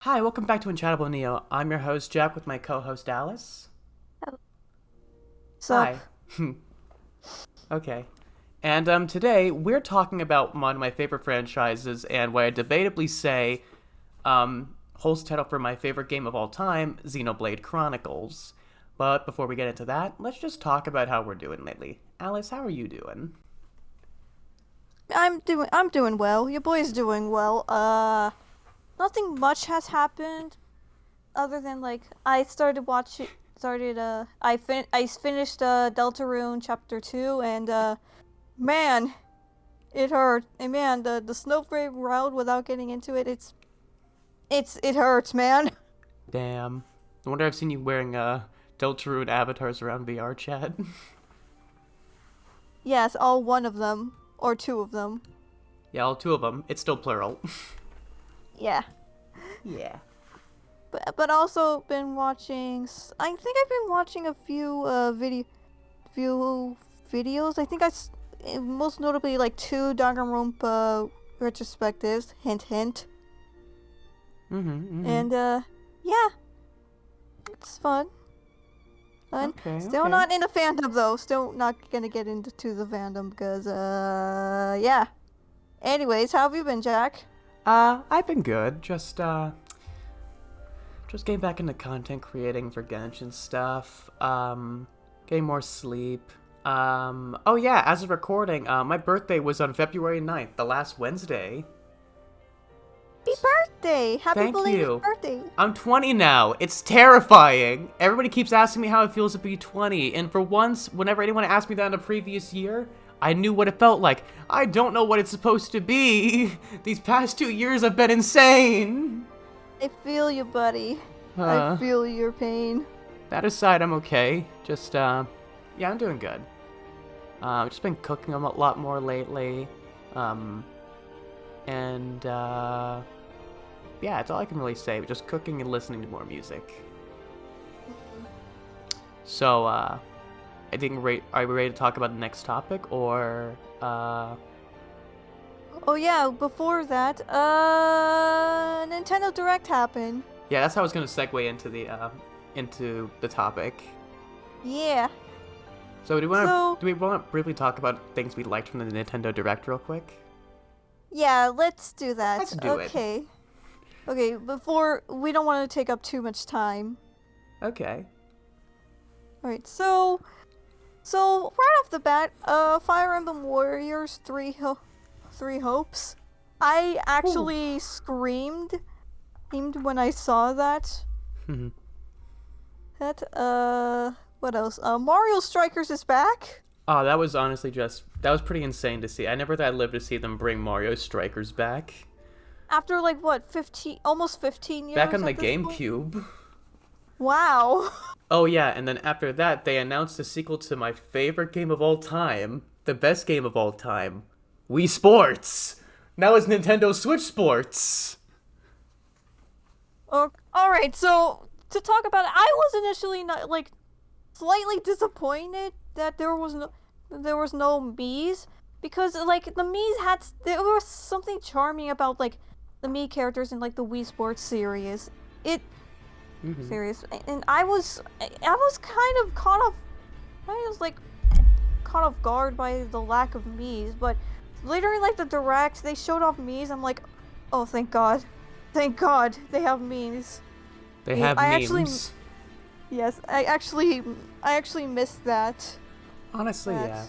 Hi, welcome back to Unchatable Neo. I'm your host, Jack, with my co-host, Alice. Sup? Hi. Okay. And today, we're talking about one of my favorite franchises, and what I debatably say holds title for my favorite game of all time, Xenoblade Chronicles. But before we get into that, let's just talk about how we're doing lately. Alice, how are you doing? I'm doing well. Your boy's doing well. Nothing much has happened other than like I started watching started I finished Deltarune chapter 2 and man, it hurt. And man, the Snowflake route without getting into it, it hurts, man. Damn. I wonder I've seen you wearing Deltarune avatars around VR chat. Yes, all one of them or two of them. Yeah, all two of them. It's still plural. Yeah. Yeah. But also been watching. I think I've been watching a few videos. I think most notably like two Danganronpa retrospectives. Hint, hint. Mm-hmm. And yeah, it's fun. And Okay, still okay. not in the fandom though. Still not gonna get into the fandom because yeah. Anyways, how have you been, Jack? I've been good. Just getting back into content creating for Genshin stuff. Getting more sleep. Oh yeah, as of recording, my birthday was on February 9th, the last Wednesday. Happy birthday! Happy Thank belated you. birthday! I'm 20 now. It's terrifying. Everybody keeps asking me how it feels to be 20, and for once, whenever anyone asked me that in the previous year, I knew what it felt like. I don't know what it's supposed to be. These past 2 years have been insane. I feel you, buddy. I Uh, feel your pain. that aside, I'm okay. Yeah, I'm doing good. I've just been cooking a lot more lately. Um, and, yeah, that's all I can really say. Just cooking and listening to more music. So, are we ready to talk about the next topic, or, Oh yeah, before that, Nintendo Direct happened. yeah, that's how I was gonna segue into the topic. Yeah. So, So, do we want to briefly talk about things we liked from the Nintendo Direct real quick? yeah, let's do Let's that. do it. Okay. Okay, before we don't want to take up too much time. Okay. Alright, so right off the bat, Fire Emblem Warriors Three Hopes. I Ooh. actually screamed when I saw that. What else? Mario Strikers is back. Oh, that was pretty insane to see. I never thought I'd live to see them bring Mario Strikers back. After like what, 15 Back on years the at this point? GameCube. Wow. Oh yeah, and then after that, they announced a sequel to my favorite game of all time, the best game of all time, Wii Sports. Now it's Nintendo Switch Sports. All right. So to talk about it, I was initially not like slightly disappointed that there was no Mii's because like the Mii's there was something charming about like the Mii characters in like the Wii Sports series. It Mm-hmm. serious, and I was kind of I was like caught off guard by the lack of Mii's, but later in like the directs they showed off Mii's. I'm like, oh thank God they have Mii's. They have I actually memes. yes I actually missed that. Honestly, That yeah.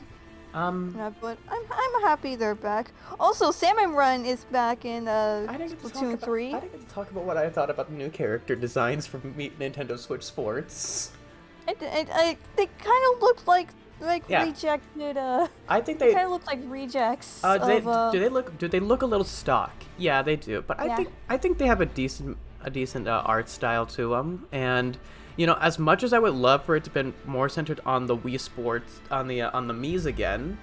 Um, yeah, but I'm happy they're back. Also, Salmon Run is back in I didn't get to talk Splatoon about. 3. I didn't get to talk about what I thought about the new character designs from Nintendo Switch Sports. They kind of look like Yeah, rejected. I think They they. kind of look like rejects Do of do they look a little stock? Yeah, they do. But yeah. I think they have a decent art style to them. And you know, as much as I would love for it to been more centered on the Wii Sports on the Mii's again,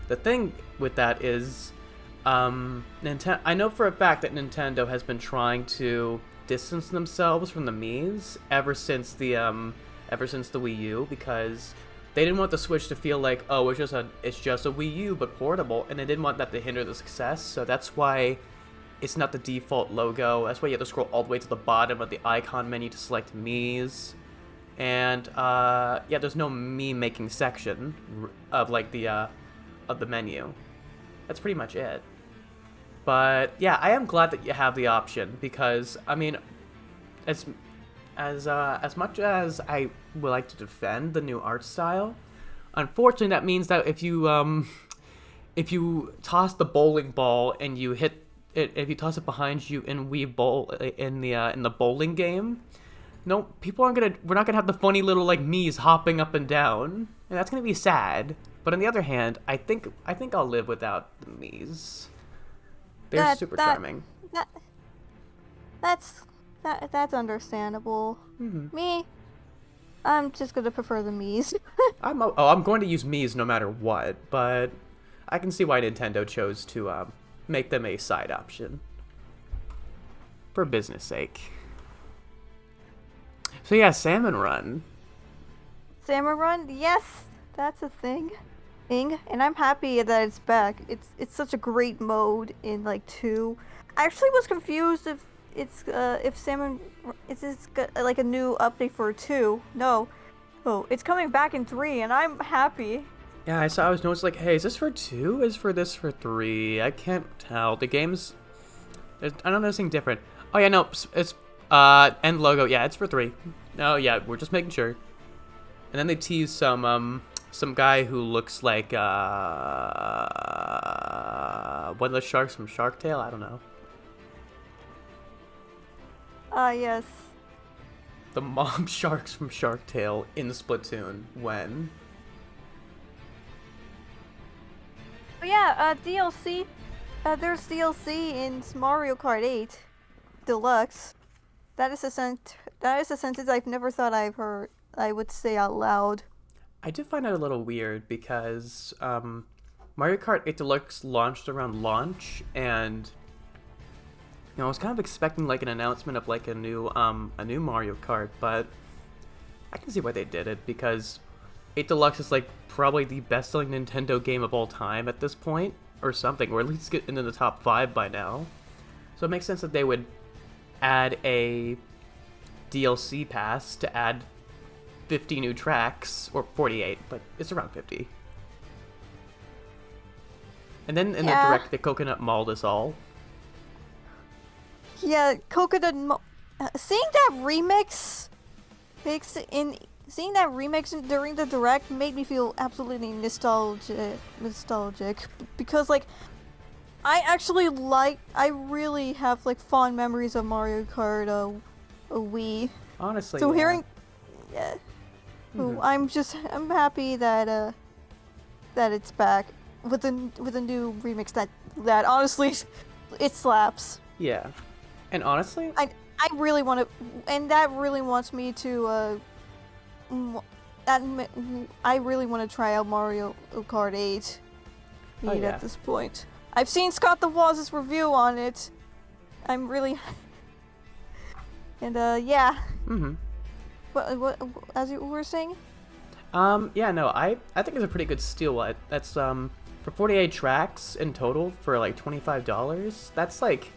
the thing with that is, Nintendo. I know for a fact that Nintendo has been trying to distance themselves from the Mii's ever since the Wii U, because they didn't want the Switch to feel like, oh, it's just a Wii U but portable, and they didn't want that to hinder the success. So that's why it's not the default logo. That's why you have to scroll all the way to the bottom of the icon menu to select Mii's. And yeah, there's no Mii making section of like the menu. That's pretty much it. But yeah, I am glad that you have the option because I mean, as much as I would like to defend the new art style, unfortunately that means that if you toss the bowling ball and you hit it, if you toss it behind you in Wii Bowl in the bowling game, no, we're not gonna have the funny little like Mii's hopping up and down, and that's gonna be sad. But on the other hand, I think I'll live without the Mii's. They're super charming. That's understandable. Mm-hmm. Me, I'm just gonna prefer the Mii's. I'm going to use Mii's no matter what, but I can see why Nintendo chose to make them a side option for business sake. So yeah, Salmon Run. Salmon Run, yes, that's a thing. And I'm happy that it's back. It's such a great mode in like 2. I actually was confused if Salmon is this like a new update for 2. No, oh, it's coming back in 3, and I'm happy. Yeah, I was noticing like, hey, is this for 2? Is for this for 3? I can't tell. The game's I don't know, anything different. Oh yeah, no, it's end logo. Yeah, it's for 3. No, yeah, we're just making sure. And then they tease some guy who looks like one of the sharks from Shark Tale. I don't know. Yes. The mom sharks from Shark Tale in Splatoon. When? But yeah, DLC. There's DLC in Mario Kart 8 Deluxe. That is a sentence I've never thought I would say out loud. I did find it a little weird because Mario Kart 8 Deluxe launched around launch, and I was kind of expecting like an announcement of like a new Mario Kart, but I can see why they did it because 8 Deluxe is like probably the best-selling Nintendo game of all time at this point, or something, or at least get into the top 5 by now. So it makes sense that they would add a DLC pass to add 50 new tracks, or 48, but it's around 50. And then in the direct, the Coconut mauled us all. Yeah, seeing that remix during the direct made me feel absolutely nostalgic because like I really have like fond memories of Mario Kart Wii. Honestly, so yeah. hearing Mm-hmm. I'm happy that it's back with a new remix that honestly it slaps. Yeah. And honestly, I really want to, and that really wants me to I really want to try out Mario Kart 8 at this point. I've seen Scott the Waz's review on it. I'm really and yeah. Mm-hmm. What as you were saying? Yeah, no, I think it's a pretty good steal. That's for 48 tracks in total for like $25. That's like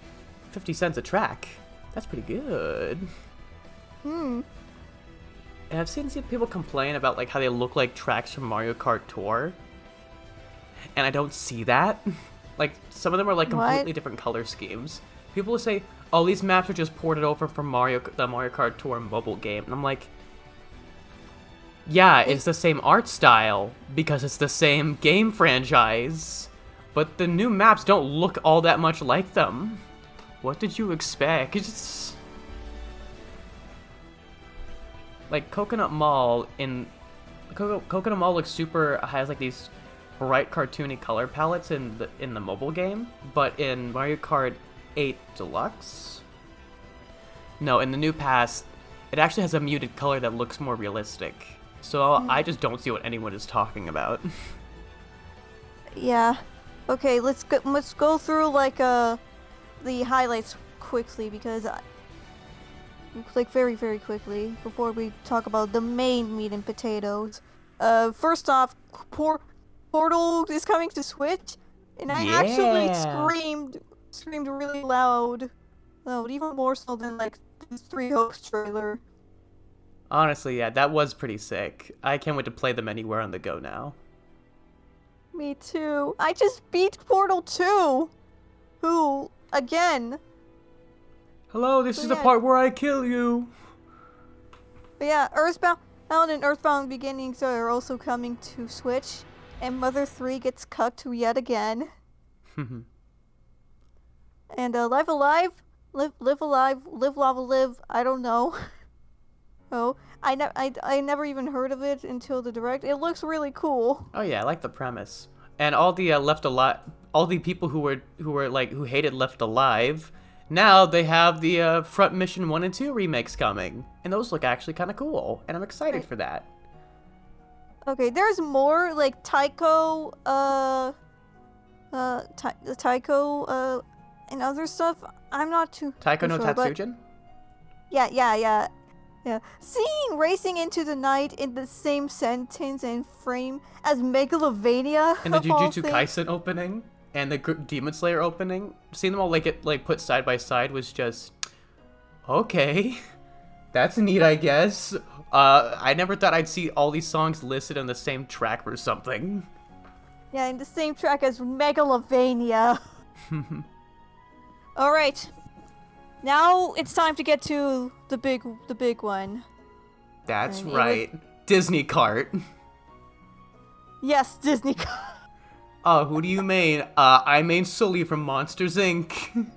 50 cents a track. That's pretty good. And I've seen people complain about like how they look like tracks from Mario Kart Tour, and I don't see that. Like some of them are like completely different color schemes. People will say, "Oh, these maps are just ported over from the Mario Kart Tour mobile game," and I'm like, "Yeah, it's the same art style because it's the same game franchise, but the new maps don't look all that much like them. What did you expect?" It's like Coconut Mall looks has like these bright cartoony color palettes in the mobile game, but in Mario Kart 8 Deluxe, no, in the new pass, it actually has a muted color that looks more realistic. So I just don't see what anyone is talking about. Yeah. Okay, let's go through like the highlights quickly because like very very quickly before we talk about the main meat and potatoes. First off, Portal is coming to Switch, and I actually screamed screamed really loud. No, even more so than like the Three Hopes trailer. Honestly, yeah, that was pretty sick. I can't wait to play them anywhere on the go now. Me too. I just beat Portal 2. Who, again. Hello, this is the yeah. part where I kill you. But yeah, Earthbound and Earthbound Beginnings are also coming to Switch. And Mother 3 gets cut yet again. And Live Alive, Live Alive, Live Lava Live, I don't know. Oh, I never even heard of it until the direct. It looks really cool. Oh yeah, I like the premise. And all the Left Alive, all the people who hated Left Alive, now they have the Front Mission 1 and 2 remakes coming, and those look actually kind of cool, and I'm excited for that. Okay, there's more like Taiko, and other stuff. I'm not too Taiko no sure, Tatsujin? Yeah. Seeing Racing into the Night in the same sentence and frame as Megalovania And the of all Jujutsu things. Kaisen opening and the Demon Slayer opening, seeing them all put side by side was just okay. That's neat, I guess. I never thought I'd see all these songs listed on the same track or something. Yeah, in the same track as Megalovania. All right. Now it's time to get to the big one. That's And right. Disney Cart. Yes, Disney. Oh, who do you mean? I mean Sully from Monsters, Inc.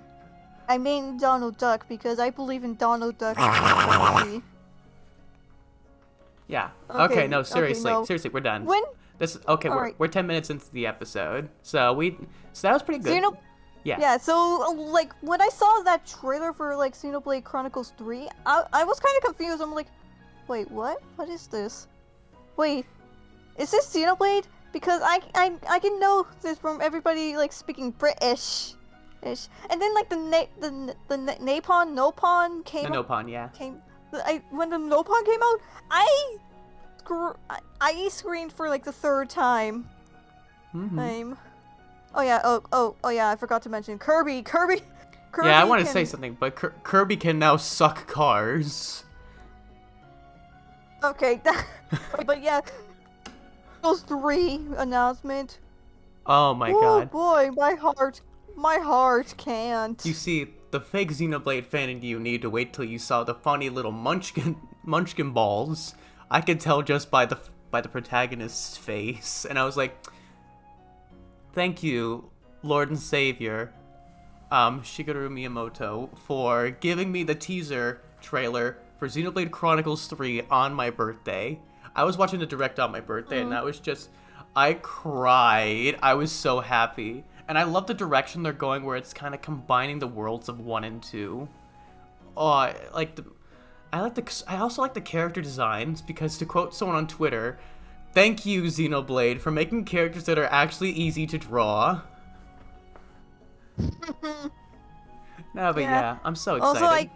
I mean Donald Duck because I believe in Donald Duck. Yeah. Okay, no, seriously. no. Seriously, we're done. When? We're 10 minutes into the episode. So that was pretty good. Yeah, so, like, when I saw that trailer for, like, Xenoblade Chronicles 3, I was kind of confused. I'm like, wait, what? What is this? Wait, is this Xenoblade? Because I can know this from everybody, like, speaking British. And then, like, the Nopon came out. The Nopon, yeah. When the Nopon came out, I screamed for, like, the third time. Mm-hmm. Oh yeah, I forgot to mention Kirby. Yeah, I want to say something, but Kirby can now suck cars. Okay, but yeah, those 3 announcement. Oh my god. Oh boy, my heart can't. You see, the fake Xenoblade fan in you need to wait till you saw the funny little munchkin balls. I could tell just by the protagonist's face, and I was like, thank you, Lord and Savior, Shigeru Miyamoto, for giving me the teaser trailer for Xenoblade Chronicles 3 on my birthday. I was watching the direct on my birthday, and I cried. I was so happy. And I love the direction they're going, where it's kind of combining the worlds of 1 and 2. Oh, I also like the character designs, because to quote someone on Twitter, thank you, Xenoblade, for making characters that are actually easy to draw. No, but yeah, I'm so excited.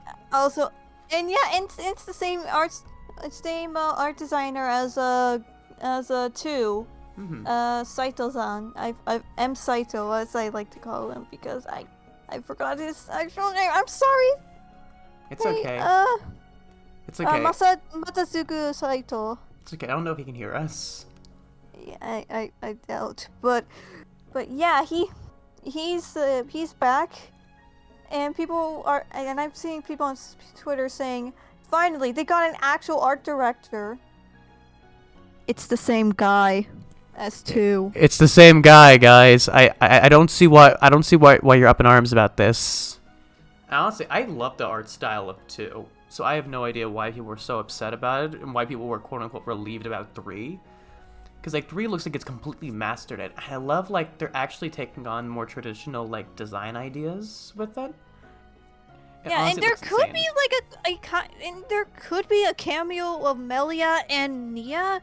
It's the same art designer as 2. Saito-san. I'm Saito, as I like to call him, because I forgot his actual name. I'm sorry. It's okay. It's okay. Matasugu Saito. It's okay. I don't know if he can hear us. Yeah, I doubt. But yeah, he's back, and I'm seeing people on Twitter saying, finally, they got an actual art director. It's the same guy as 2. It's the same guy, guys. I don't see why you're up in arms about this. Honestly, I love the art style of 2, so I have no idea why people were so upset about it and why people were quote unquote relieved about 3. Because like 3 looks like it's completely mastered it. I love like they're actually taking on more traditional like design ideas with it. And there could be there could be a cameo of Melia and Nia,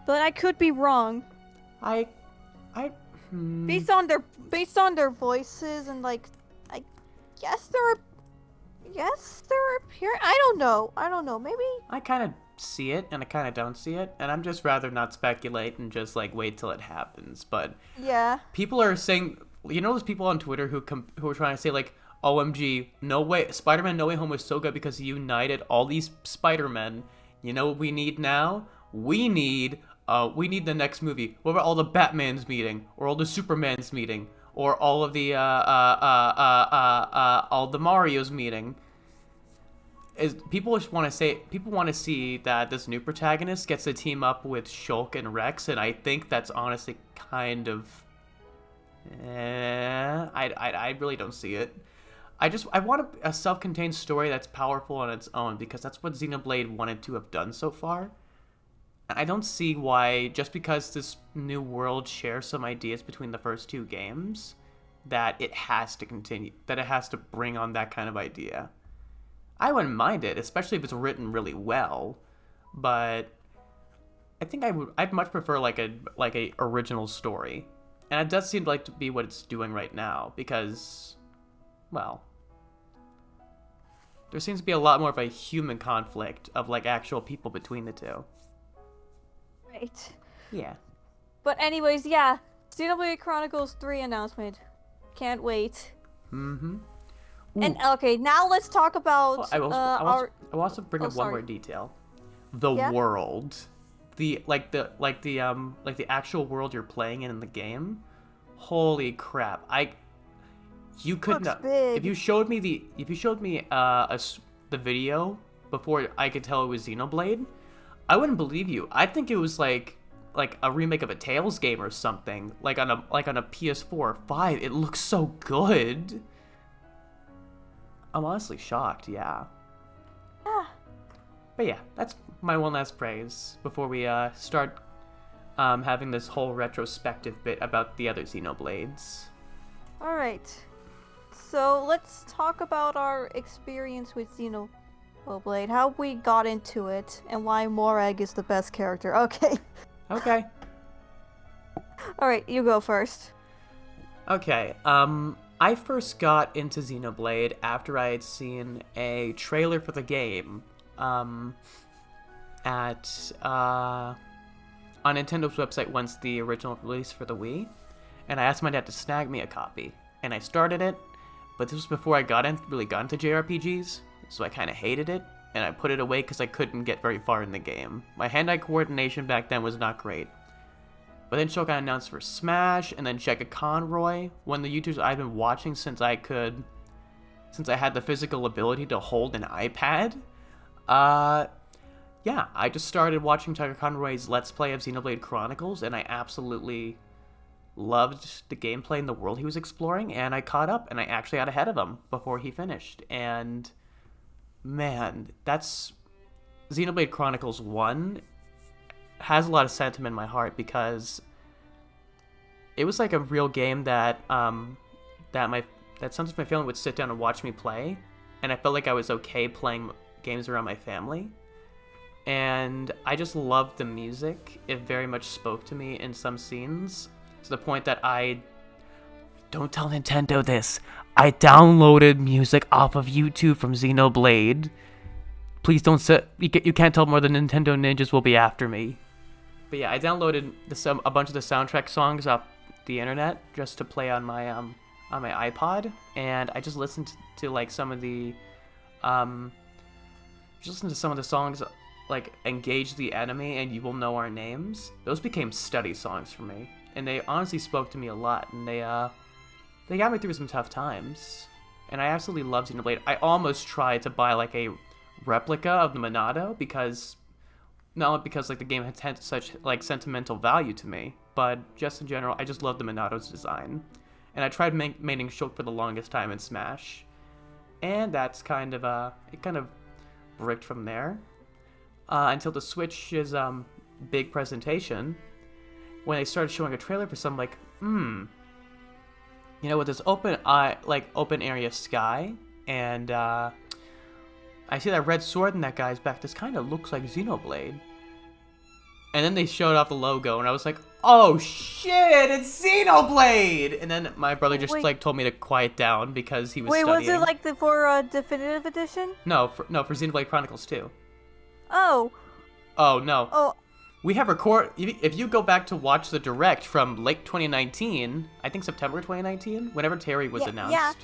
but I could be wrong. Based on their voices and like, I guess they're appearing. I don't know. Maybe I kind of see it and I kind of don't see it, and I'm just rather not speculate and just like wait till it happens. But yeah, people are saying you know those people on Twitter who are trying to say like, OMG, no way, Spider-Man No Way Home was so good because he united all these Spider-Men. You know what we need now? We need the next movie. What about all the Batmans meeting, or all the Supermans meeting, or all of the all the Marios meeting? People want to see that this new protagonist gets to team up with Shulk and Rex, and I think that's honestly kind of, I really don't see it. I want a self-contained story that's powerful on its own, because that's what Xenoblade wanted to have done so far. I don't see why, just because this new world shares some ideas between the first two games, that it has to continue, that it has to bring on that kind of idea. I wouldn't mind it, especially if it's written really well, but I think I'd much prefer like a original story. And it does seem like to be what it's doing right now, because, well, there seems to be a lot more of a human conflict of like actual people between the two. Right. Yeah. But anyways, yeah, Xenoblade Chronicles 3 announcement. Can't wait. Mm-hmm. Ooh. And okay, now let's talk about I will also bring up one more detail. The world, the actual world you're playing in the game. Holy crap! You could not. Big. If you showed me the video before I could tell it was Xenoblade, I wouldn't believe you. I think it was like a remake of a Tales game or something, like on a PS4 or 5. It looks so good. I'm honestly shocked, yeah. But yeah, that's my one last praise before we start having this whole retrospective bit about the other Xenoblades. Alright. So let's talk about our experience with Xenoblade, how we got into it, and why Morag is the best character. Okay. Okay. Alright, you go first. Okay, I first got into Xenoblade after I had seen a trailer for the game on Nintendo's website once the original release for the Wii, and I asked my dad to snag me a copy, and I started it, but this was before I really got into JRPGs, so I kind of hated it, and I put it away because I couldn't get very far in the game. My hand-eye coordination back then was not great. But then Shulk got announced for Smash, and then Jekka Conroy, one of the YouTubers I've been watching since I had the physical ability to hold an iPad. Yeah, I just started watching Jekka Conroy's Let's Play of Xenoblade Chronicles, and I absolutely loved the gameplay and the world he was exploring, and I caught up, and I actually got ahead of him before he finished. And man, that's Xenoblade Chronicles 1 has a lot of sentiment in my heart, because it was like a real game that sometimes my family would sit down and watch me play, and I felt like I was okay playing games around my family. And I just loved the music. It very much spoke to me in some scenes, to the point that don't tell Nintendo this, I downloaded music off of YouTube from Xenoblade. Please don't say, you can't tell more than Nintendo ninjas will be after me. But yeah, I downloaded a bunch of the soundtrack songs off the internet just to play on my iPod, and I just listened to like some of the songs like Engage the Enemy and You Will Know Our Names. Those became study songs for me, and they honestly spoke to me a lot, and they got me through some tough times. And I absolutely love Xenoblade. I almost tried to buy like a replica of the Monado, because not only because like the game had such like sentimental value to me, but just in general, I just love the Monado's design. And I tried maining Shulk for the longest time in Smash, and that's kind of it kind of bricked from there until the Switch's big presentation, when they started showing a trailer for something like, you know, with this open area sky, and I see that red sword in that guy's back. This kind of looks like Xenoblade. And then they showed off the logo, and I was like, oh shit, it's Xenoblade! And then my brother just told me to quiet down because he was studying. Was it like for Definitive Edition? No, for Xenoblade Chronicles 2. Oh. Oh, no. Oh. We have if you go back to watch the direct from late 2019, I think September 2019, whenever Terry was announced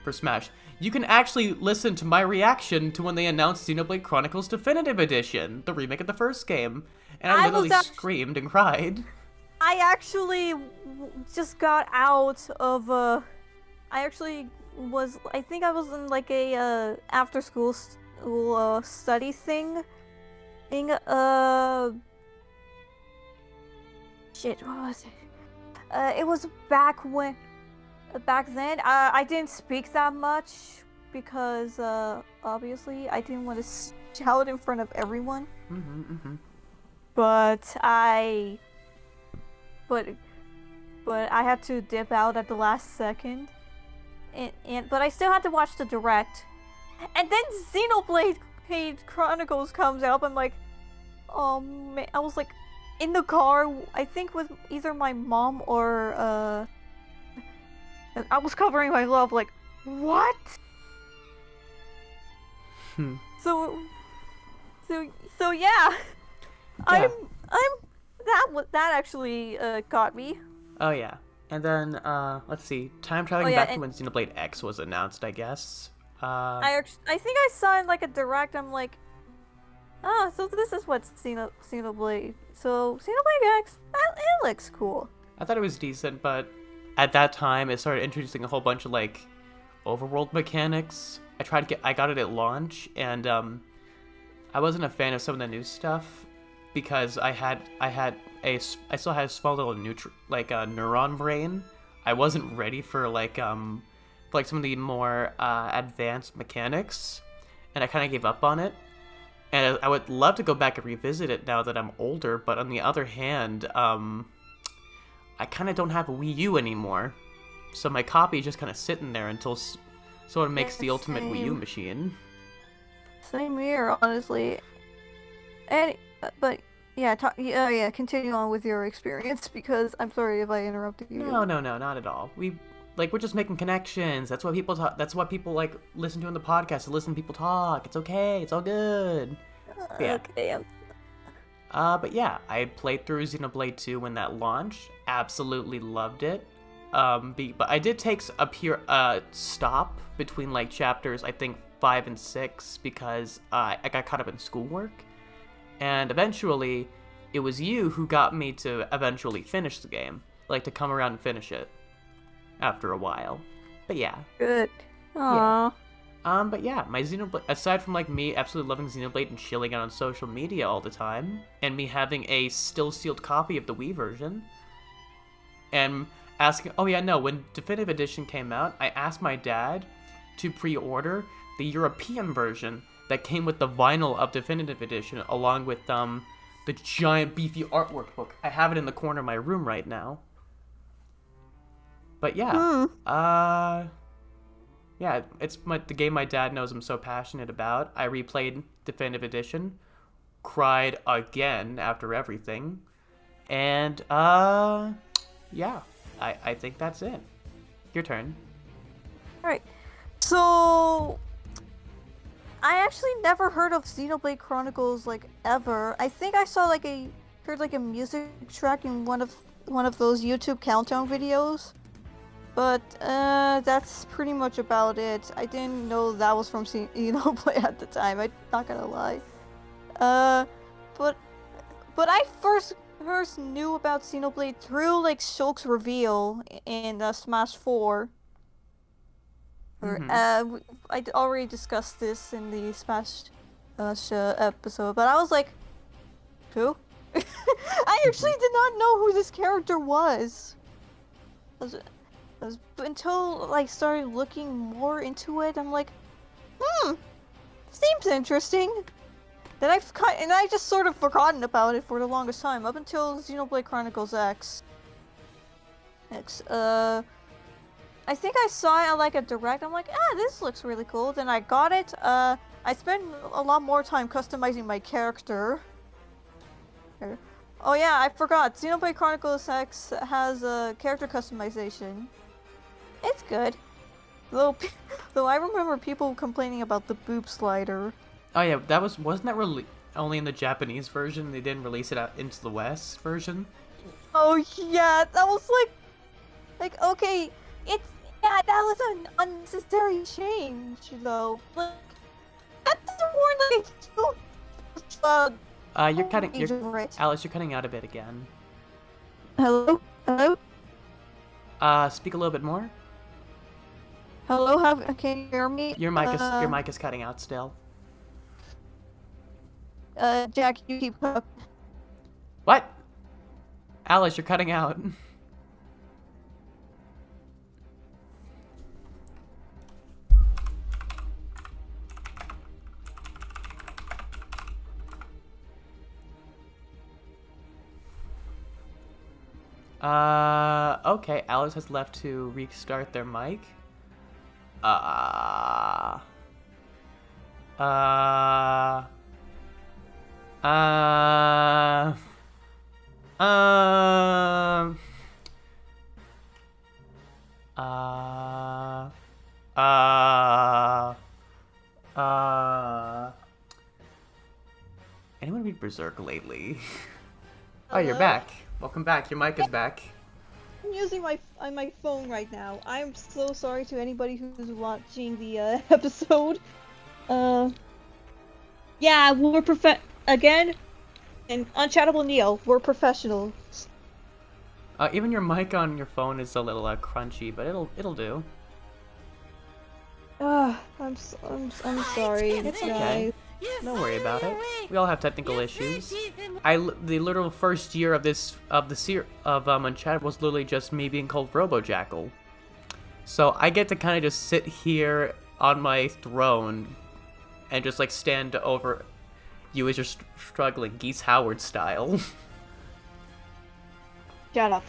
for Smash, you can actually listen to my reaction to when they announced Xenoblade Chronicles Definitive Edition, the remake of the first game. And I literally screamed and cried. I actually just got out of I think I was in like a after school study thing. Shit, what was it? It was back then. I didn't speak that much because obviously I didn't want to shout in front of everyone. But I had to dip out at the last second, but I still had to watch the direct. And then Xenoblade Chronicles comes up. I'm like, oh man! I was like in the car, I think with either my mom or I was covering my love. Like, what? So yeah. That actually got me. Oh yeah, and then let's see, time traveling back to when Xenoblade X was announced, I guess. I think I saw in like a direct. I'm like, oh, so this is what's Xenoblade. So Xenoblade X, it looks cool. I thought it was decent, but at that time it started introducing a whole bunch of like overworld mechanics. I got it at launch, and I wasn't a fan of some of the new stuff because I still had a small little neuron brain. I wasn't ready for some of the more advanced mechanics, and I kind of gave up on it. And I would love to go back and revisit it now that I'm older, but on the other hand, I kind of don't have a Wii U anymore, so my copy is just kind of sitting there until someone makes the ultimate Wii U machine. Same here, honestly. But yeah, continue on with your experience, because I'm sorry if I interrupted you. No, not at all. We're just making connections. That's what people talk. That's what people like listen to in the podcast. To listen to people talk. It's okay. It's all good. Yeah. Okay. But yeah, I played through Xenoblade 2 when that launched. Absolutely loved it. But I did take a stop between like chapters, I think 5 and 6, because I got caught up in schoolwork. And eventually, it was you who got me to eventually finish the game, like to come around and finish it after a while. But yeah. Good. Aww. Yeah. But yeah, my Xenoblade, aside from like me absolutely loving Xenoblade and chilling out on social media all the time, and me having a still sealed copy of the Wii version, and asking, when Definitive Edition came out, I asked my dad to pre-order the European version that came with the vinyl of Definitive Edition, along with the giant beefy artwork book. I have it in the corner of my room right now. But yeah, it's the game my dad knows I'm so passionate about. I replayed Definitive Edition, cried again after everything, and yeah, I think that's it. Your turn. Alright, so I actually never heard of Xenoblade Chronicles ever. I think I saw heard a music track in one of those YouTube countdown videos. But that's pretty much about it. I didn't know that was from Xenoblade at the time. I'm not gonna lie. But I first knew about Xenoblade through Shulk's reveal in Smash 4. Mm-hmm. I already discussed this in the Smash episode, but I was like, who? I actually did not know who this character was. Until I started looking more into it, I'm like, seems interesting. Then I just sort of forgotten about it for the longest time, up until Xenoblade Chronicles X. I think I saw it a direct. I'm like, this looks really cool. Then I got it. I spent a lot more time customizing my character. Oh yeah, I forgot. Xenoblade Chronicles X has a character customization. It's good. Though I remember people complaining about the boob slider. Oh yeah, wasn't that really? only in the Japanese version. They didn't release it out into the West version. Oh yeah, that was like okay, that was an unnecessary change though. Like that doesn't warrant like You're cutting. over it. Alice, you're cutting out a bit again. Hello, hello, Speak a little bit more. hello. Can you hear me? Your mic is cutting out still. Jack, you keep talking. What? Alice, you're cutting out. Okay, Alice has left to restart their mic. Uh, uh, um, uh, anyone read Berserk lately? Oh, you're back. Welcome back. Your mic is back. I'm using my phone right now. I'm so sorry to anybody who's watching the episode. Yeah, we're again, and Unchatable Neo, we're professionals. Even your mic on your phone is a little crunchy, but it'll do. I'm sorry. It's okay. Don't worry about it. We all have technical issues. The literal first year of Unchatable was literally just me being called RoboJackal. So I get to kind of just sit here on my throne and just like stand over you as you're struggling, Geese Howard style. Shut up.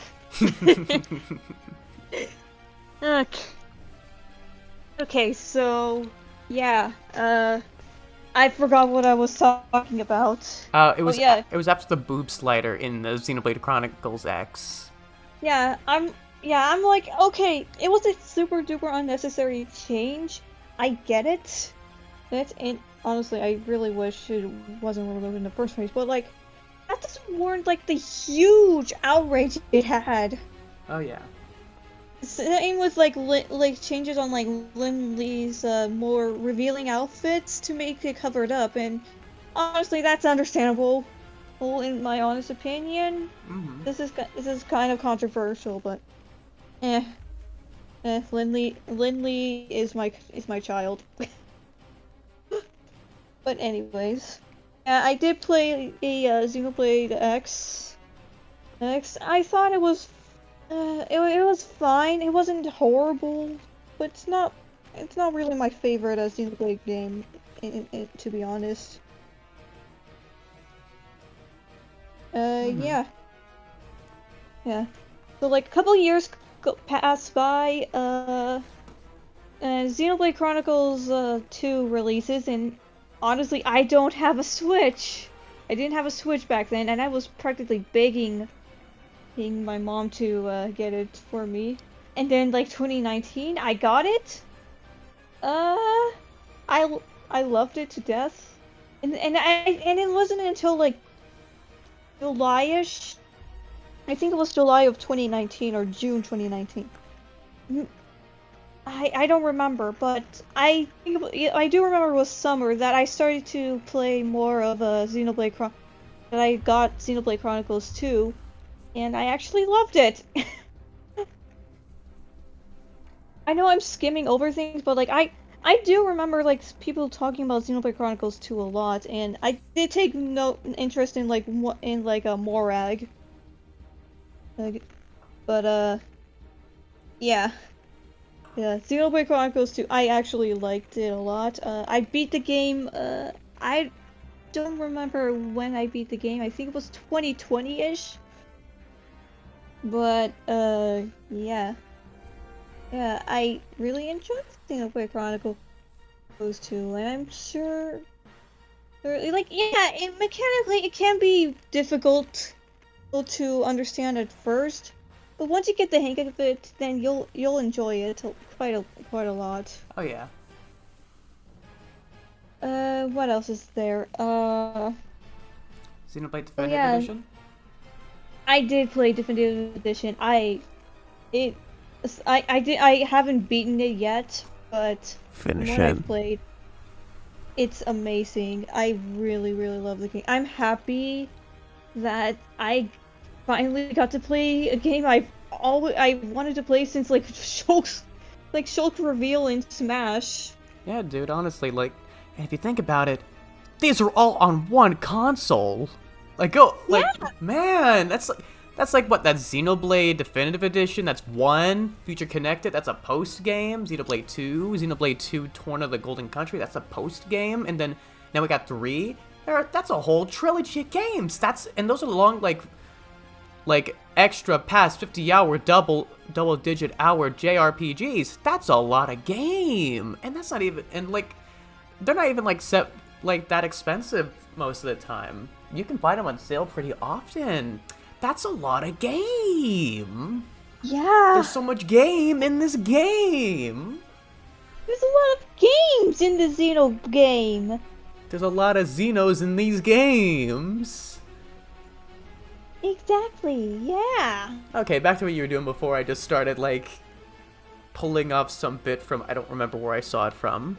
Okay, so yeah, I forgot what I was talking about. It was after the boob slider in the Xenoblade Chronicles X. Yeah, I'm like, okay, it was a super duper unnecessary change. I get it. And honestly, I really wish it wasn't removed in the first place, but like, that doesn't warrant like the huge outrage it had. Oh yeah. Same with like changes on like Lin Lee's more revealing outfits to make it covered up, and honestly, that's understandable. Well, in my honest opinion, this is kind of controversial, but Lin Lee is my child. But anyways, yeah, I did play a Xenoblade X. I thought it was. It was fine. It wasn't horrible, but it's not really my favorite Xenoblade game, to be honest. Yeah. So like a couple years passed by. Xenoblade Chronicles 2 releases, and honestly, I don't have a Switch. I didn't have a Switch back then, and I was practically begging my mom to get it for me. And then like 2019, I got it. I loved it to death. And it wasn't until like July-ish. I think it was July of 2019 or June 2019. I don't remember, but I do remember it was summer that I started to play more of Xenoblade that I got Xenoblade Chronicles 2. And I actually loved it. I know I'm skimming over things, but like I do remember like people talking about Xenoblade Chronicles 2 a lot, and I did take no interest in like a morag. But yeah, Xenoblade Chronicles 2. I actually liked it a lot. I beat the game. I don't remember when I beat the game. I think it was 2020-ish. But, yeah. Yeah, I really enjoyed Xenoblade Chronicles 2, and I'm sure... Like, yeah, mechanically it can be difficult to understand at first, but once you get the hang of it, then you'll enjoy it quite a lot. Oh yeah. What else is there? Xenoblade Oh Definitive yeah, Edition? I did play Definitive Edition. I haven't beaten it yet, but from Finish what it. I've played, it's amazing. I really, really love the game. I'm happy that I finally got to play a game I wanted to play since like Shulk's reveal in Smash. Yeah, dude, honestly, like, if you think about it, these are all on one console. Like, Yeah. man, that's like what, that's Xenoblade Definitive Edition, that's one, Future Connected, that's a post-game, Xenoblade 2, Xenoblade 2 Torn of the Golden Country, that's a post-game, and then now we got 3, that's a whole trilogy of games, and those are long, like extra past 50-hour double-digit hour JRPGs, that's a lot of game, and that's not even, and like, they're not even like that expensive most of the time. You can find them on sale pretty often. That's a lot of game. Yeah. There's so much game in this game. There's a lot of games in the Xeno game. There's a lot of Xenos in these games. Exactly, yeah. Okay, back to what you were doing before I just started, like, pulling up some bit from, I don't remember where I saw it from.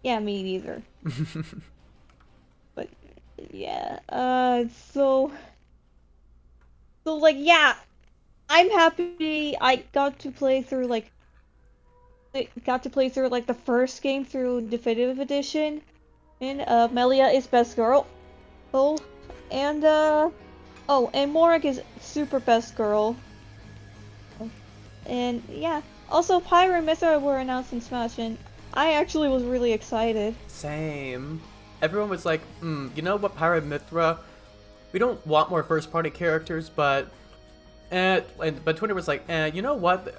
Yeah, me neither. But, yeah, so like, yeah, I'm happy I got to play through, like, the first game through Definitive Edition. And Melia is best girl. Oh, and and morag is super best girl. And yeah, also Pyra and Mithra were announced in Smash, and I actually was really excited. Same. Everyone was like, you know what, Pyra Mithra, we don't want more first-party characters, but Twitter was like, you know what,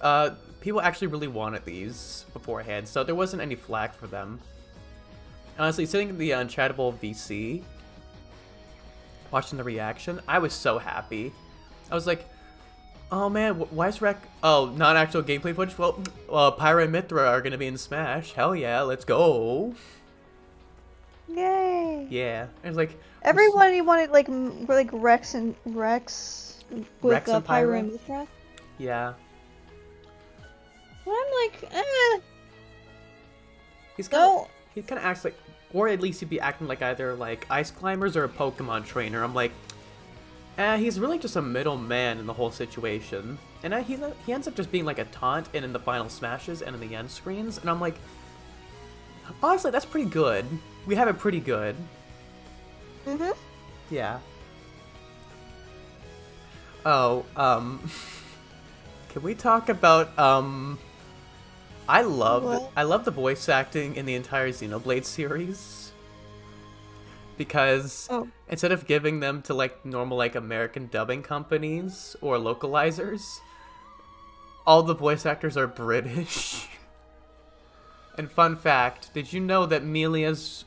people actually really wanted these beforehand, so there wasn't any flack for them. Honestly, sitting in the Unchatable VC, watching the reaction, I was so happy. I was like, oh man, why is not actual gameplay footage? Well, Pyra and Mithra are gonna be in Smash. Hell yeah, let's go. Yay! Yeah, it was like Everybody wanted like Rex with Rex and Pyra and Mithra. Yeah. But I'm like, He kind of acts like, or at least he'd be acting like either like Ice Climbers or a Pokemon trainer. I'm like, he's really just a middleman in the whole situation. And he ends up just being like a taunt in the final smashes and in the end screens. And I'm like, honestly, that's pretty good. We have it pretty good. Mm-hmm. Yeah. Oh, can we talk about, I love the voice acting in the entire Xenoblade series. Because instead of giving them to like normal like American dubbing companies or localizers, all the voice actors are British. And fun fact, did you know that Melia's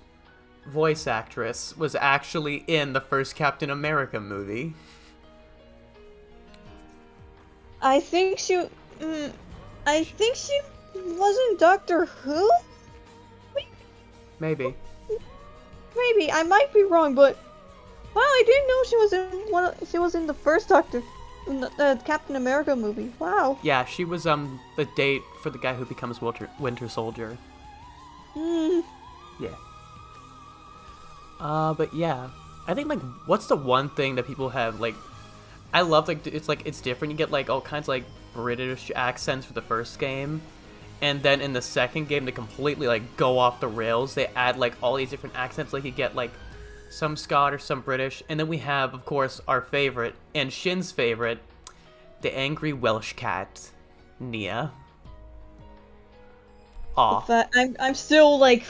voice actress was actually in the first Captain America movie? I think she wasn't Doctor Who? Maybe. Maybe I might be wrong, but wow, I didn't know she was in the first Doctor, the Captain America movie. Wow. Yeah, she was the date for the guy who becomes Winter Soldier. Yeah. But yeah, I think like what's the one thing that people have like, I love like it's different. You get like all kinds of like British accents for the first game. And then in the second game, they completely, like, go off the rails. They add, like, all these different accents. Like, you get, like, some Scottish, some British. And then we have, of course, our favorite, and Shin's favorite, the angry Welsh cat, Nia. Aw. I'm still, like...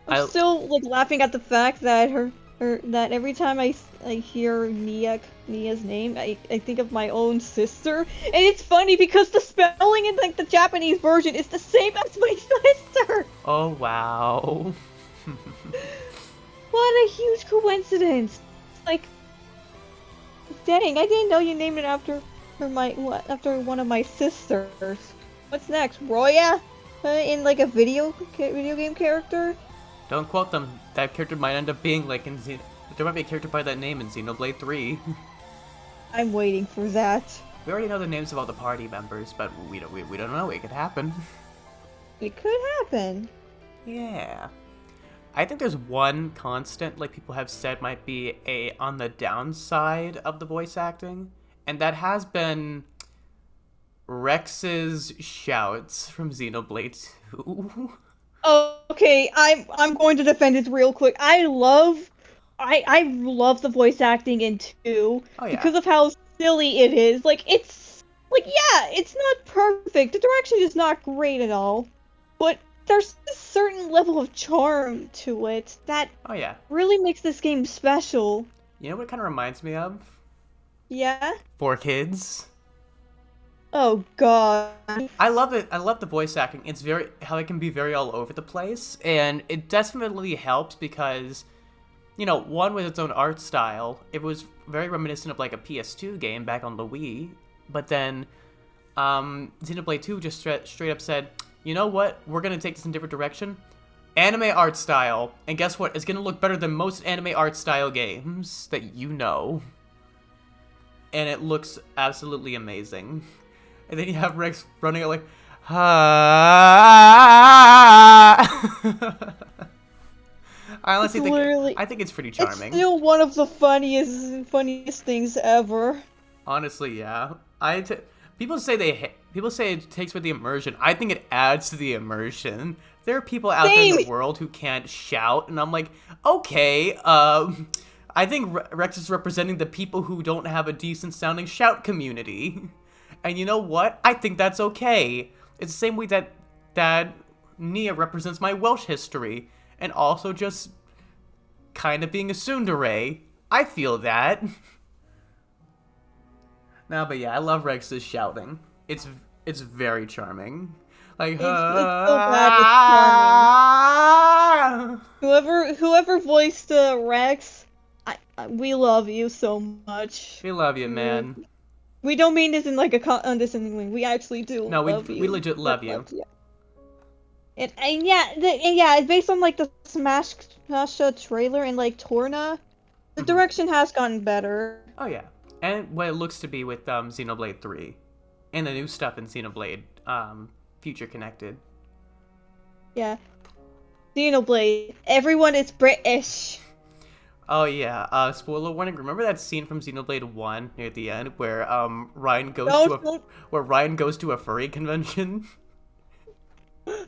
I'm still, like, laughing at the fact that that every time I hear Nia's name, I think of my own sister, and it's funny because the spelling in like the Japanese version is the same as my sister. Oh wow! What a huge coincidence! Like, dang, I didn't know you named it after one of my sisters. What's next, Roya? In like a video game character? Don't quote them. That character might end up being like there might be a character by that name in Xenoblade 3. I'm waiting for that. We already know the names of all the party members, but we don't know. It could happen. It could happen. Yeah. I think there's one constant, like people have said, might be on the downside of the voice acting, and that has been Rex's shouts from Xenoblade 2. Oh, okay, I'm going to defend it real quick. I love the voice acting in 2 Oh, yeah. because of how silly it is. It's not perfect. The direction is not great at all, but there's a certain level of charm to it that Oh, yeah. really makes this game special. You know what it kind of reminds me of? Yeah? 4Kids. Oh god. I love it. I love the voice acting. It's how it can be very all over the place, and it definitely helps because, one with its own art style, it was very reminiscent of like a PS2 game back on the Wii. But then, Xenoblade 2 just straight up said, you know what? We're gonna take this in a different direction. Anime art style, and guess what? It's gonna look better than most anime art style games that you know. And it looks absolutely amazing. And then you have Rex running out like, ah. I honestly think it's pretty charming. It's still one of the funniest things ever. Honestly, yeah. People say it takes away the immersion. I think it adds to the immersion. There are people out there in the world who can't shout, and I'm like, okay, I think Rex is representing the people who don't have a decent sounding shout community. And you know what? I think that's okay. It's the same way that Nia represents my Welsh history, and also just kind of being a tsundere. I feel that. No, but yeah, I love Rex's shouting. It's very charming. Like, it's so bad it's charming. Whoever voiced Rex, we love you so much. We love you, man. We don't mean this in like a condescending way. We actually do. No, love you. We legit love you. And it's based on like the Smash trailer and like Torna. The direction has gotten better. Oh yeah, and what it looks to be with Xenoblade 3, and the new stuff in Xenoblade Future Connected. Yeah, Xenoblade. Everyone is British. Oh yeah, spoiler warning. Remember that scene from Xenoblade 1 near the end where Ryan goes to a furry convention? He's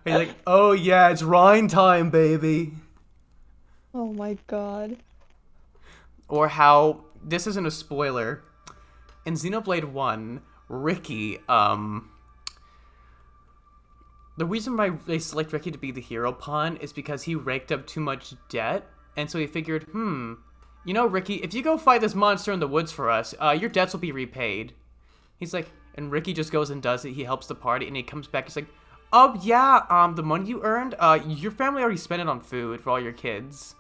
like, "Oh yeah, it's Ryan time, baby." Oh my god. Or how this isn't a spoiler. In Xenoblade 1, Riki, the reason why they select Riki to be the hero pawn is because he raked up too much debt. And so he figured, Riki, if you go fight this monster in the woods for us, your debts will be repaid. He's like, and Riki just goes and does it. He helps the party, and he comes back. He's like, oh yeah, the money you earned, your family already spent it on food for all your kids.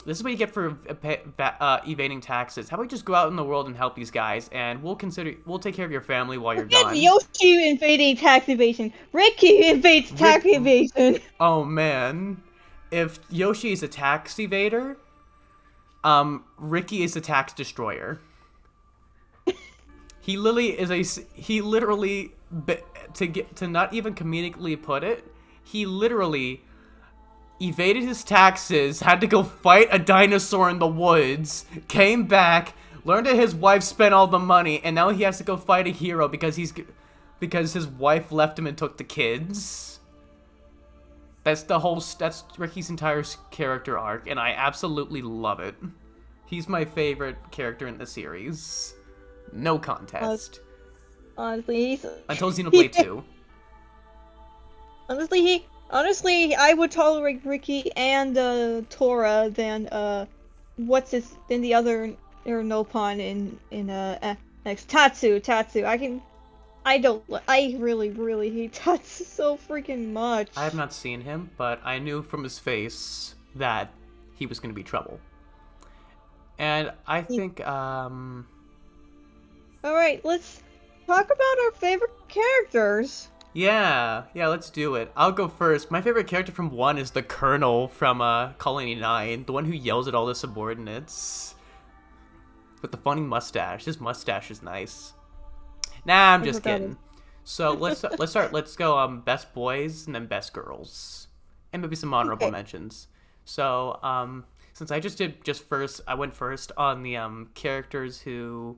This is what you get for evading taxes. How about you just go out in the world and help these guys, and we'll take care of your family while you're gone. Yoshi invading tax evasion. Riki invades tax evasion. Oh man. If Yoshi is a tax evader, Riki is a tax destroyer. He literally, to not even comedically put it, he literally evaded his taxes, had to go fight a dinosaur in the woods, came back, learned that his wife spent all the money, and now he has to go fight a hero because his wife left him and took the kids. That's Riki's entire character arc, and I absolutely love it. He's my favorite character in the series. No contest. Honestly, until Xenoblade 2. Honestly, I would tolerate Riki and Tora than the other Nopon in X Tatsu. I really hate Tatsu so freaking much. I have not seen him, but I knew from his face that he was going to be trouble. And I think, Alright, let's talk about our favorite characters. Yeah, let's do it. I'll go first. My favorite character from 1 is the Colonel from Colony 9, the one who yells at all the subordinates. With the funny mustache. His mustache is nice. Nah, I'm just kidding. So let's start. Let's go best boys and then best girls. And maybe some honorable mentions. So, since I went first on the characters who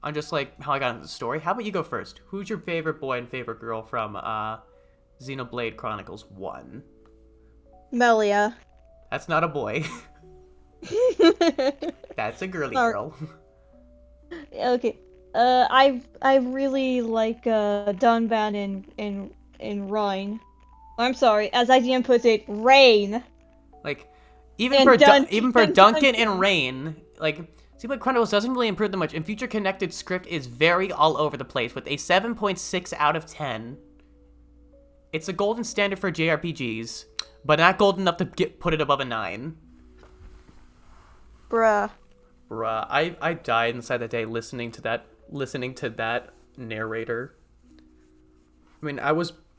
on just like how I got into the story. How about you go first? Who's your favorite boy and favorite girl from Xenoblade Chronicles 1? Melia. That's not a boy. That's a girly girl. Okay. I really like Dunban and Rhine. I'm sorry, as IGN puts it, Rain. Like, even for Duncan and Rain, like, Xenoblade Chronicles doesn't really improve that much, and Future Connected script is very all over the place with a 7.6 out of 10. It's a golden standard for JRPGs, but not gold enough to put it above a 9. Bruh, I died inside that day listening to that narrator. I mean, I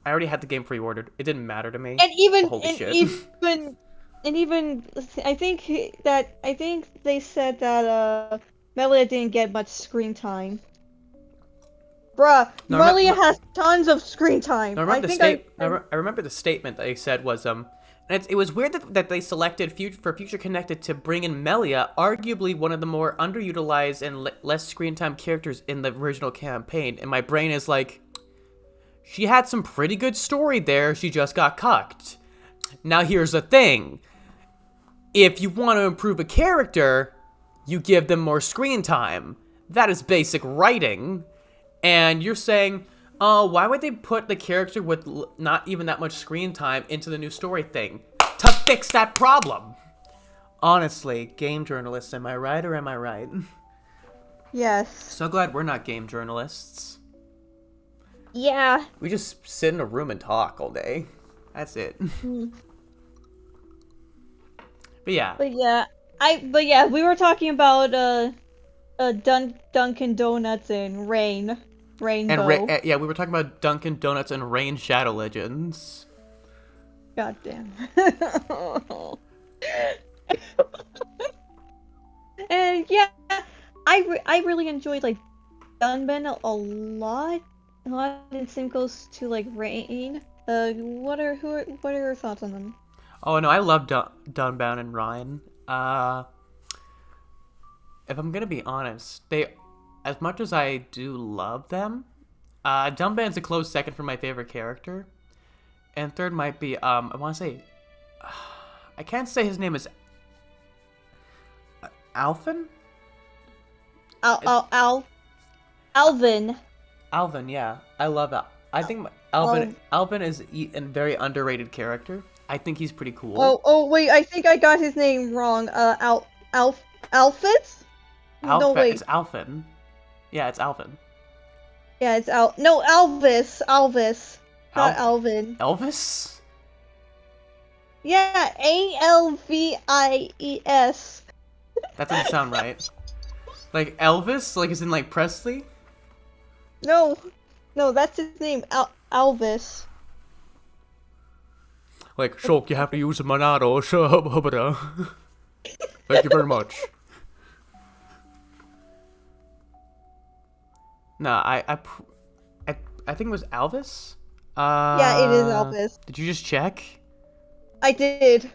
already had the game pre-ordered. It didn't matter to me. And even Holy shit. I think they said that Melia didn't get much screen time. Bruh, Melia has tons of screen time. I remember the statement that they said was and it was weird that they selected for Future Connected to bring in Melia, arguably one of the more underutilized and less screen time characters in the original campaign. And my brain is like, she had some pretty good story there. She just got cucked. Now here's the thing. If you want to improve a character, you give them more screen time. That is basic writing. And you're saying, oh, why would they put the character with not even that much screen time into the new story thing? To fix that problem. Honestly, game journalists, am I right or am I right? Yes. So glad we're not game journalists. Yeah. We just sit in a room and talk all day. That's it. But yeah, we were talking about Dunkin' Donuts and Rainbow. And we were talking about Dunkin' Donuts and Rain Shadow Legends. God damn. And yeah, I really enjoyed like Dunban a lot. A lot of the same goes to like Rain. What are your thoughts on them? Oh no, I love Dunbound and Ryan. If I'm gonna be honest, as much as I do love them, Dunbound's a close second for my favorite character, and third might be I want to say, I can't say his name is Alvin. Alvin. Alvin, yeah, I love it. I think Alvin is a very underrated character. I think he's pretty cool. Oh wait, I think I got his name wrong. Alphys? No, wait. It's Alvin. Yeah, it's Alvin. Yeah, it's Elvis. Not Alvin. Elvis? Yeah, Alvies. That doesn't sound right. Like Elvis? Like as in like Presley? No, that's his name. Elvis. Like, Shulk, you have to use a Monado. Thank you very much. No, I think it was Elvis. Yeah, it is Elvis. Did you just check? I did.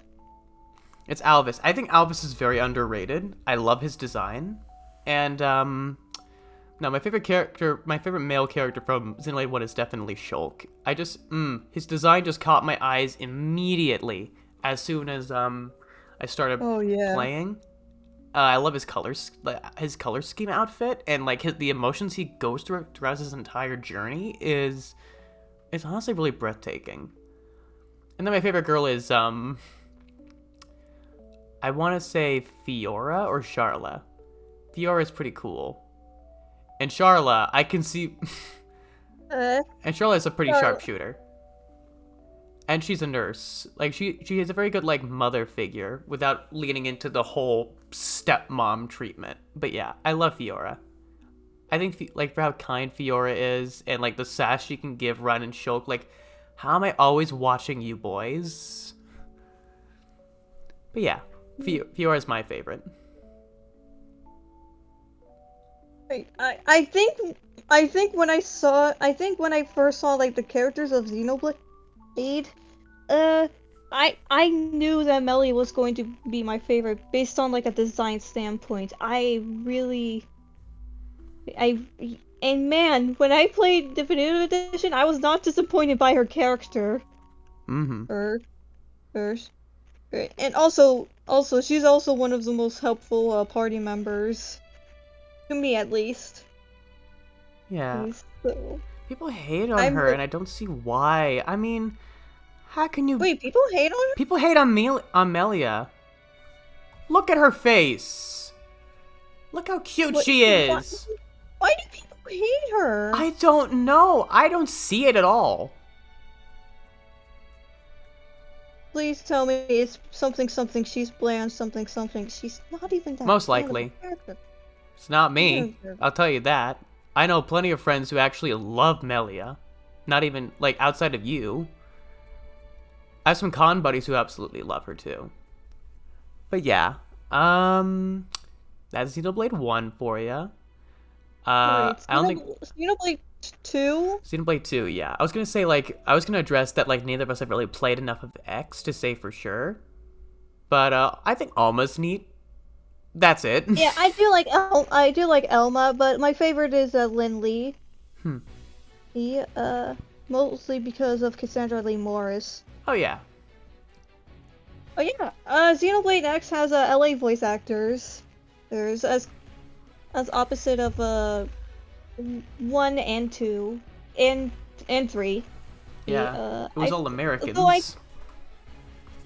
It's Elvis. I think Elvis is very underrated. I love his design. And, no, my favorite male character from Xenoblade 1 is definitely Shulk. His design just caught my eyes immediately as soon as, I started playing. I love his color scheme outfit, and, like, the emotions he goes through throughout his entire journey it's honestly really breathtaking. And then my favorite girl is, I want to say Fiora or Charla. Fiora is pretty cool. And Charla, I can see... and Charla is a pretty sharp shooter. And she's a nurse. Like, she is a very good, like, mother figure without leaning into the whole stepmom treatment. But yeah, I love Fiora. I think like for how kind Fiora is and like the sass she can give Run and Shulk. Like, how am I always watching you boys? But yeah, Fiora is my favorite. Wait, I think when I first saw like the characters of Xenoblade, I knew that Melly was going to be my favorite based on like a design standpoint. And man, when I played Definitive Edition, I was not disappointed by her character. Mm-hmm. Hers. And also she's also one of the most helpful party members. To me, at least. Yeah. So... People hate on her, and I don't see why. I mean, how can you... Wait, people hate on her? People hate on Melia. Look at her face. Look how cute she is. Why do people hate her? I don't know. I don't see it at all. Please tell me it's something she's bland, something. She's not even that. Most likely. It's not me. I'll tell you that. I know plenty of friends who actually love Melia. Not even, like, outside of you. I have some con buddies who absolutely love her, too. But yeah. That's Xenoblade 1 for you. I don't think... Xenoblade 2? Xenoblade 2, yeah. I was gonna say, like, I was gonna address that, like, neither of us have really played enough of X to say for sure. But, I think Alma's neat. That's it. Yeah, I do like Elma, but my favorite is Lin Lee. Mostly because of Cassandra Lee Morris. Oh yeah. Oh yeah. Xenoblade X has LA voice actors. There's as opposite of 1 and 2 and 3. Yeah. It was all Americans.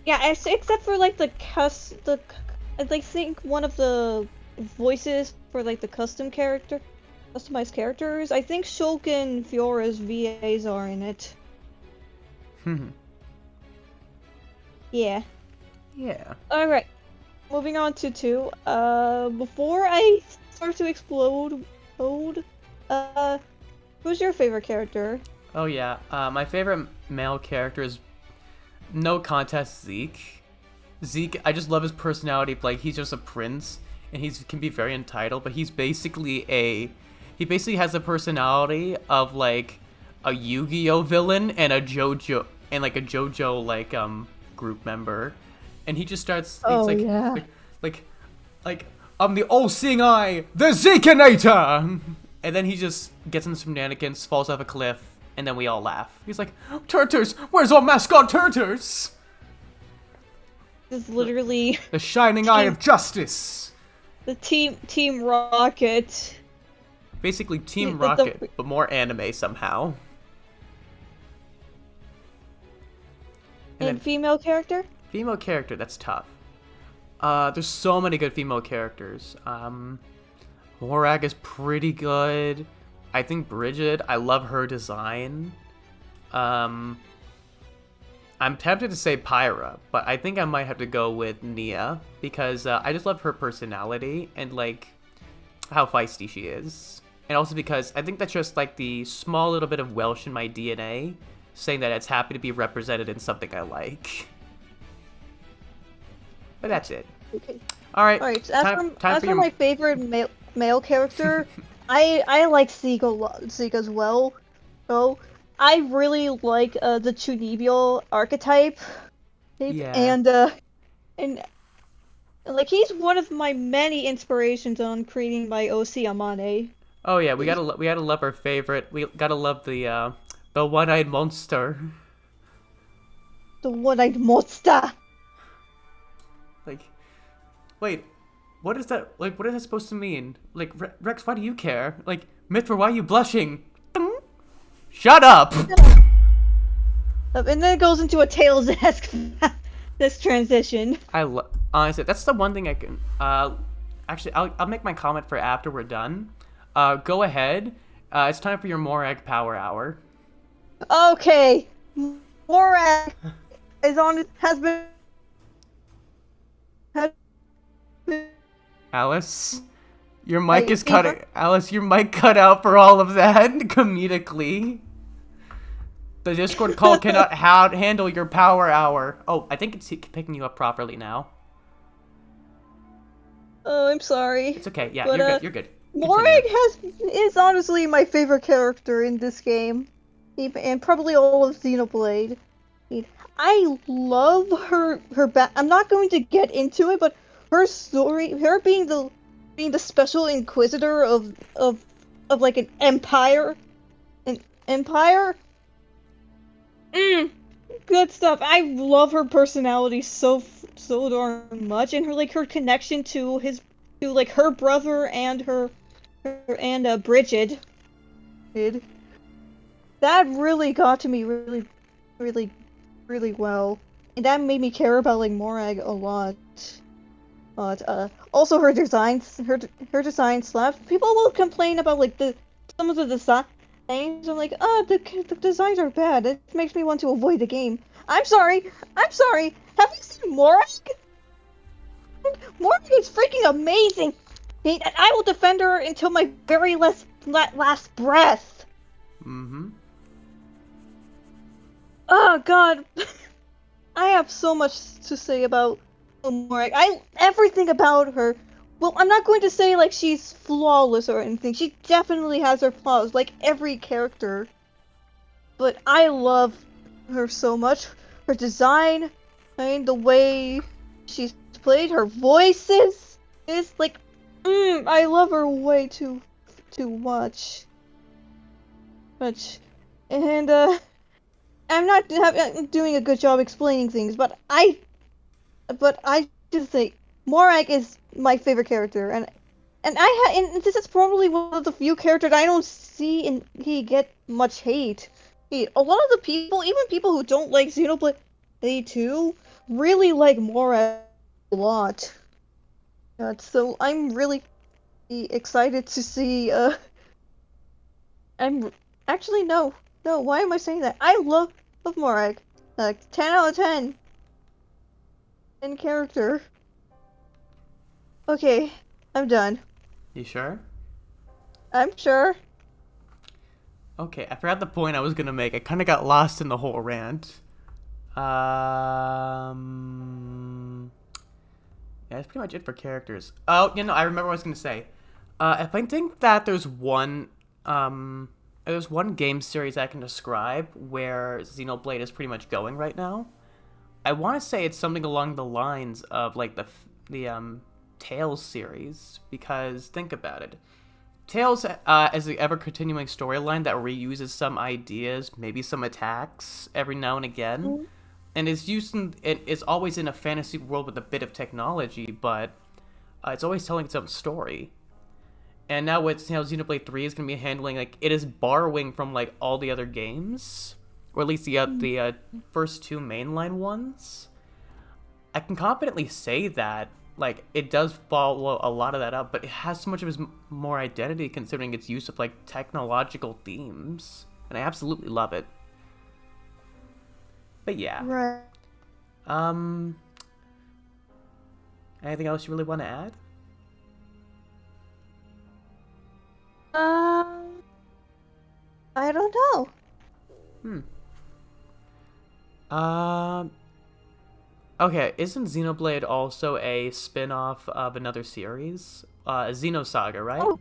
Except for like I think one of the voices for like the customized characters. I think Shulk and Fiora's VAs are in it. Yeah. Yeah. Alright. Moving on to 2. Before I start to explode, who's your favorite character? Oh yeah. My favorite male character is no contest Zeke. Zeke, I just love his personality. Like, he's just a prince, and he can be very entitled, but he basically has the personality of like a Yu-Gi-Oh villain and a JoJo group member, and he just starts. Like I'm the all-seeing eye, the Zekinator, and then he just gets in some shenanigans, falls off a cliff, and then we all laugh. He's like, "Turtles, where's our mascot Turtles?" This is literally the shining eye of justice. The Team Rocket. Basically Team Rocket, but more anime somehow. And female character? Female character, that's tough. There's so many good female characters. Morag is pretty good. I think Bridget, I love her design. I'm tempted to say Pyra, but I think I might have to go with Nia, because I just love her personality and, like, how feisty she is. And also because I think that's just, like, the small little bit of Welsh in my DNA, saying that it's happy to be represented in something I like. But that's it. Okay. Alright, as for my favorite male character, I like Zeke as well. So, I really like the Chunibyo archetype, and like he's one of my many inspirations on creating my OC Amane. Oh yeah, we gotta love our favorite. We gotta love the one-eyed monster. The one-eyed monster. Like, wait, what is that? Like, what is that supposed to mean? Like, Rex, why do you care? Like, Mithra, why are you blushing? Shut up! And then it goes into a Tails-esque this transition. Honestly, that's the one thing I can. Actually, I'll make my comment for after we're done. Go ahead. It's time for your Morag Power Hour. Okay, Morag has been. Alice, Your mic is cut. Alice, your mic cut out for all of that comedically. The Discord call cannot handle your power hour. Oh, I think it's picking you up properly now. Oh, I'm sorry. It's okay. Yeah, but, you're good. You're good. Morag is honestly my favorite character in this game, and probably all of Xenoblade. I love her. I'm not going to get into it, but her story, her being the special inquisitor of like an empire, good stuff. I love her personality so darn much, and her connection to her brother and Bridget. That really got to me really well, and that made me care about like Morag a lot. But also her designs slaps. People will complain about like some of the designs. I'm like, the designs are bad. It makes me want to avoid the game. I'm sorry. Have you seen Morag? Morag is freaking amazing. And I will defend her until my very last breath. Mm-hmm. Oh god. I have so much to say about Morag. Everything about her. Well, I'm not going to say like she's flawless or anything. She definitely has her flaws, like every character. But I love her so much. Her design, the way she's played, her voices is like, I love her way too much. And I'm not doing a good job explaining things, but I just say Morag is my favorite character, and this is probably one of the few characters I don't see and he get much hate. A lot of the people, even people who don't like Xenoblade 2, really like Morag a lot. So I'm really excited to see. I'm actually no. Why am I saying that? I love Morag. 10 out of 10. In character. Okay, I'm done. You sure? I'm sure. Okay, I forgot the point I was gonna make. I kind of got lost in the whole rant. Yeah, that's pretty much it for characters. Oh, I remember what I was gonna say. If I think that there's one game series I can describe where Xenoblade is pretty much going right now. I want to say it's something along the lines of like the Tales series, because think about it. Tales is the ever-continuing storyline that reuses some ideas, maybe some attacks every now and again, and it's always in a fantasy world with a bit of technology, but it's always telling its own story. And now with Xenoblade 3 is going to be handling, like, it is borrowing from like all the other games, or at least the first two mainline ones. I can confidently say that. Like, it does follow a lot of that up, but it has so much of its more identity considering its use of, like, technological themes. And I absolutely love it. But yeah. Right. Anything else you really want to add? I don't know. Okay, isn't Xenoblade also a spin-off of another series? Xenosaga, right? Oh,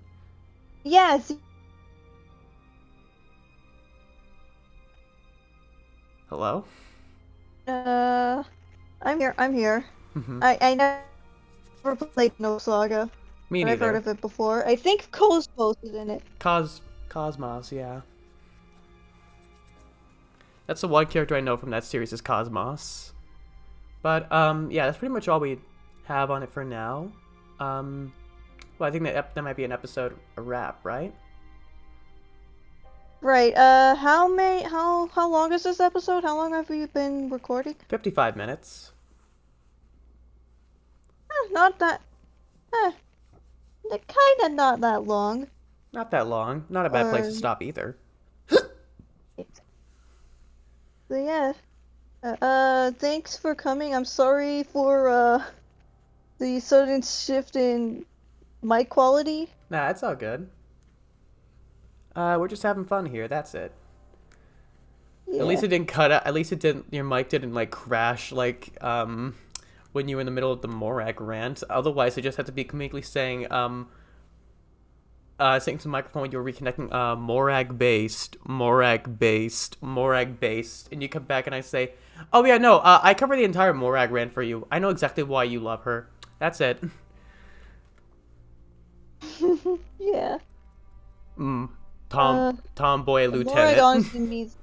yeah. Hello? I'm here. Mm-hmm. I never played No Saga. Me but neither. I've heard of it before. I think Cosmos is in it. Cosmos, yeah. That's the one character I know from that series is Cosmos. But, yeah, that's pretty much all we have on it for now. Well, I think that might be an episode a wrap, right? Right, how long is this episode? How long have we been recording? 55 minutes. Not that... kinda not that long. Not that long. Not a bad place to stop either. So yeah. Thanks for coming. I'm sorry for, the sudden shift in mic quality. Nah, it's all good. We're just having fun here. That's it. Yeah. At least it didn't cut out. At least it didn't. Your mic didn't like crash like when you were in the middle of the morag rant. Otherwise, it just had to be comedically saying saying to the microphone when you were reconnecting morag based, and you come back and I say, oh yeah, no, I cover the entire morag rant for you. I know exactly why you love her. That's it. Yeah. Tomboy Morag lieutenant. honestly means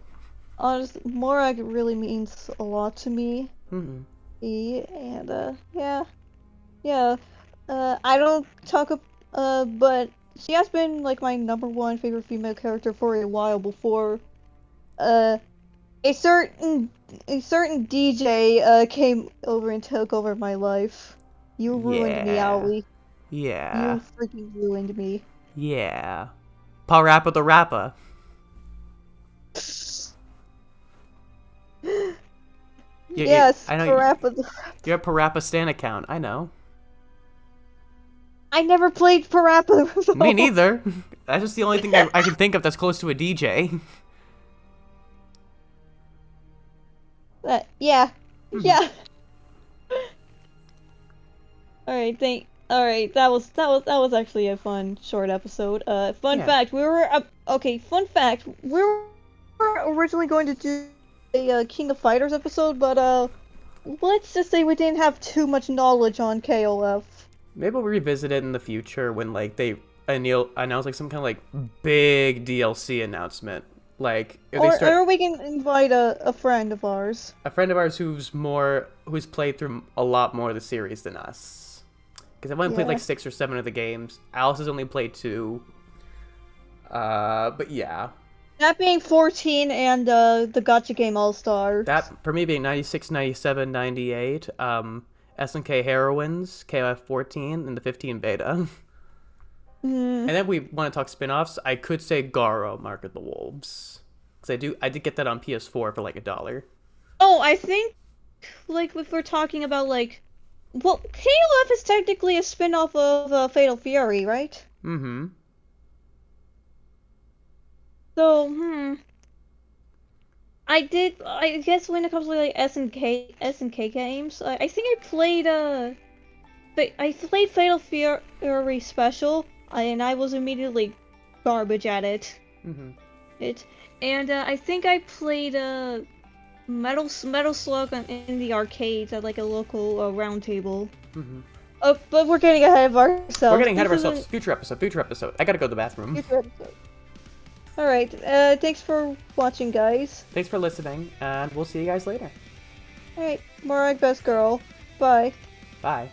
Morag really means a lot to me. Mm-hmm. And yeah. I don't talk but she has been like my #1 favorite female character for a while before a certain DJ came over and took over my life. You ruined me, Yeah. Owlie. Yeah. You freaking ruined me. Yeah. Parappa the Rapper. Yes, I know Parappa. you're a Parappa Stan account. I know. I never played Parappa. Me neither. That's just the only thing I can think of that's close to a DJ. Yeah. Yeah. All right. That was actually a fun short episode. Fun Yeah. fact, we were fun fact, we were originally going to do a King of Fighters episode, but let's just say we didn't have too much knowledge on KOF. Maybe we'll revisit it in the future when like they announce like some kind of like big DLC announcement. Like if they start Or we can invite a friend of ours. a friend of ours who's played through a lot more of the series than us. Because I've only played like 6 or 7 of the games. Alice has only played 2. But yeah. That being 14 and the Gotcha Game All-Stars. That, for me, being 96, 97, 98, SNK Heroines, KOF 14, and the 15 beta. And then we want to talk spin-offs. I could say Garo, Mark of the Wolves. Because I did get that on PS4 for like $1. Oh, I think, like, if we're talking about, like... Well, KOF is technically a spin-off of Fatal Fury, right? Mm-hmm. So, I guess when it comes to, like, SNK games, I think I played Fatal Fury Special, and I was immediately garbage at it. Mm-hmm. I think I played, Metal Slug in the arcades at like a local round table. Mm-hmm. But we're getting ahead of ourselves. We're getting ahead of ourselves. Future episode. I gotta go to the bathroom. Future episode. Alright, thanks for watching, guys. Thanks for listening, and we'll see you guys later. Alright, Morag Best Girl. Bye. Bye.